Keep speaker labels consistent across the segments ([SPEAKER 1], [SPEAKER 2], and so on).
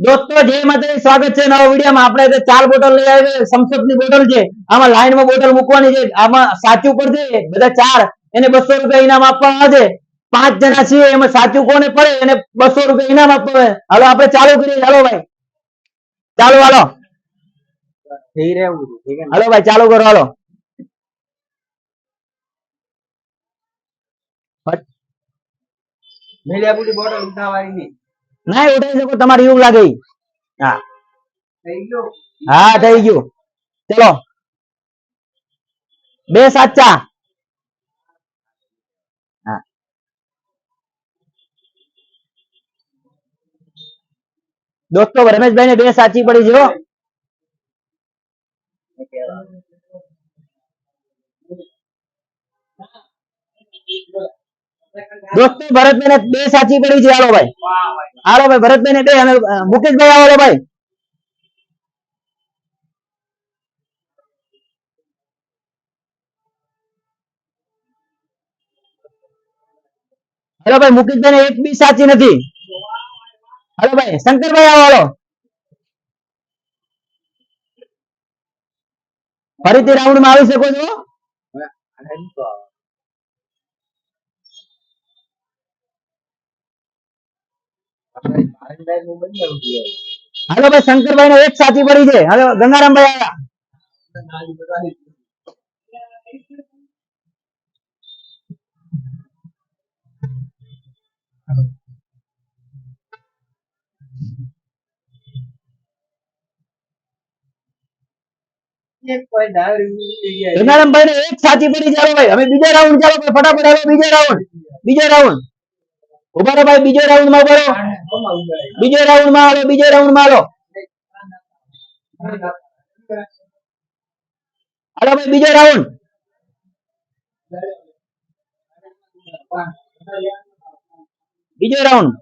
[SPEAKER 1] दोस्तों जय माता स्वागत है नवा वीडियो में આપણે 4 બોટલ લઈ આવ્યા સમસપ ની બોટલ છે આમાં લાઈન માં બોટલ મૂકવાની છે આમાં સાચું પડશે બધા 4 એને 200 રૂપિયા ઇનામ આપવામાં આવે 5 જણા છે એમાં સાચું કોને પડે એને 200 રૂપિયા ઇનામ આપવામાં આવે હાલો આપણે ચાલુ કરીએ ચાલો ભાઈ ચાલો હાલો થઈ રહ્યું ઠીક છે હાલો ભાઈ ચાલુ કરો હાલો મેલિયા પૂરી બોટલ ઉઠાવવાની ની ના ઉઠાઈ શકો તમારે એવું લાગે હા થઈ ગયો હા થઈ ગયું ચલો બે સાચા હા દોસ્તો રમેશભાઈ ને બે સાચી પડી છે હો दोस्तों भरतભાઈ ને બે સાચી પડી છે હાલો ભાઈ ભરતભાઈ ને બે અને મુકેશભાઈ આવો ભાઈ हेलो भाई मुकेश भाई ने एक भी साची नहीं हेलो भाई शंकर भाई आओ हेलो फरीथी राउंड में આવી શકો છો हेलो भाई शंकर भाई ने एक साची पड़ी है हेलो गंगाराम भाई आया गंगाराम भाई ने एक साची पड़ी चलो भाई हमें बीजा राउंड चलो भाई फटाफट हालो बीजा राउंड उभा रहो भाई बीजे राउंड में उभा रहो बीजे राउंड में हालो बीजे राउंड में हालो हालो भाई बीजे राउंड बीजे राउंड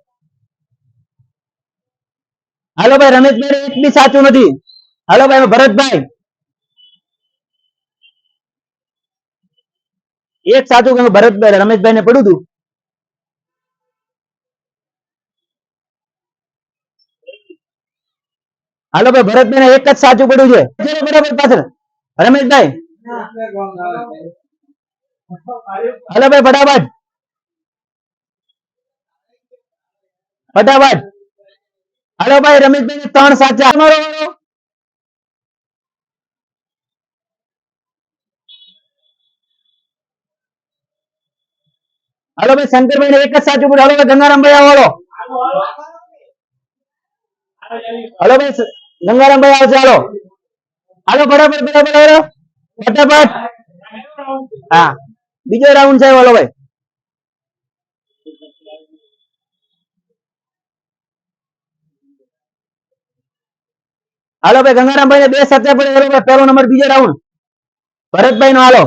[SPEAKER 1] हालो भाई रमेश भाई एक भी साचू नहीं हालो भाई भरत भाई एक साचू के भरत भाई रमेश भाई ने पड़ू तू हालो भाई भरत भाई ने एक साचू पड़ू है चलो बराबर पाछળ रमेश भाई हालो भाई फटाफट फटाफट हालो भाई रमेश भाई ने 3 साचा मारो हेलो भाई शंकर भाई ने एक साचू पड़ू हेलो भाई गंगाराम भाई आओ हेलो भाई गंगाराम भाई आओ चलो हेलो फटाफट फटाफट हेलो फटाफट हाँ बीजो राउंड है हेलो भाई हेलो भाई गंगाराम भाई ने बे साचा पड़े हेलो भाई पहलो नंबर बीजो राउंड भरत भाई नो हालो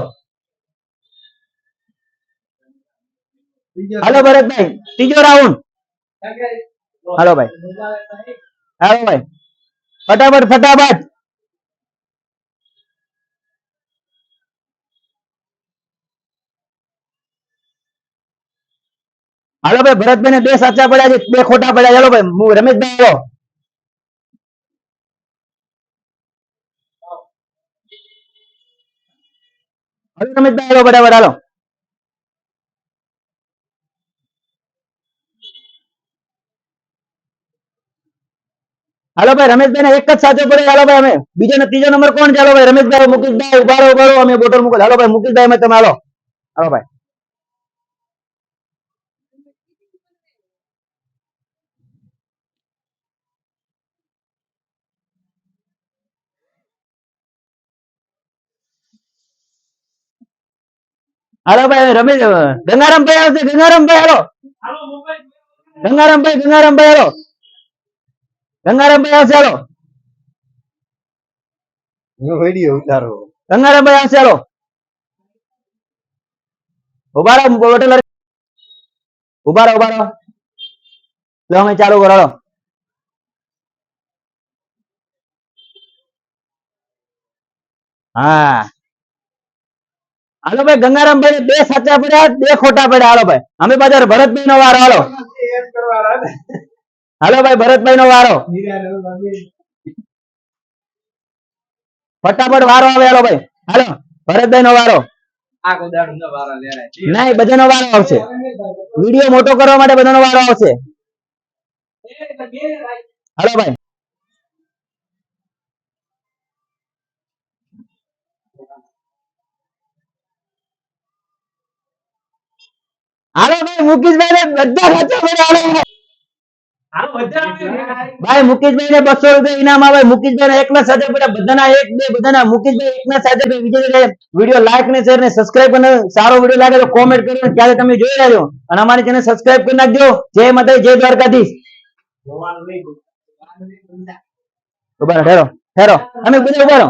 [SPEAKER 1] हेलो भरत भाई तीजो राउंड हेलो भाई फटाफट फटाफट हेलो भाई भरत भाई ने बे साचा पड़ा है बे खोटा पड़ा हेलो भाई रमेश भाई आओ हेलो रमेश भाई आओ बराबर हालो हेलो भाई रमेश भाई ने एक साचो पड़े हेलो भाई हमें बीजो ने तीजो नंबर कौन चलो भाई रमेश भाई मुकेश भाई उबारो उबारो हमें बोतल मुको हेलो भाई मुकेश भाई में तुम हालो हेलो भाई हेलो भाई रमेश गंगाराम भाई आवशे गंगाराम भाई हेलो गंगाराम भाई हेलो गंगाराम भाई आवशे हेलो वीडियो उतारो गंगाराम भाई आवशे हेलो उबारो बोतल उबारो उबारो लो हमें चालू करो हेलो हाँ हेलो भाई गंगाराम भाई बे साचा पड़ा बे खोटा पड़ा हेलो भाई हमें बाजार भरत भाई नो वारो हेलो હાલો ભાઈ ભરતભાઈ નો વારો ફટાફટ વારો આવે હાલો ભાઈ હાલો ભરતભાઈ નો વારો નહીં બધાનો વારો આવશે વિડીયો મોટો કરવા માટે બધાનો વારો આવશે હાલો ભાઈ હાલો ભાઈ મુકેશભાઈ ને બધા સાચા પડે ભાઈ મુકેશભાઈ ને 200 રૂપિયા ઇનામ આવે મુકેશભાઈ ને એકના સાથે પડ્યા બધાના એક બે બધાના મુકેશભાઈ એકના સાથે વિજય વિડીયો લાઈક ને શેર ને સબસ્ક્રાઇબ કરીને સારો વિડીયો લાગે તો કોમેન્ટ કરીને ક્યારે તમે જોઈ રહ્યા છો અને અમારી ચેનલ સબસ્ક્રાઇબ કરી નાખજો જય માતા જય દ્વારકાધીશ ઉભા રહો ઠેરો અમે બધા ઉભા રહો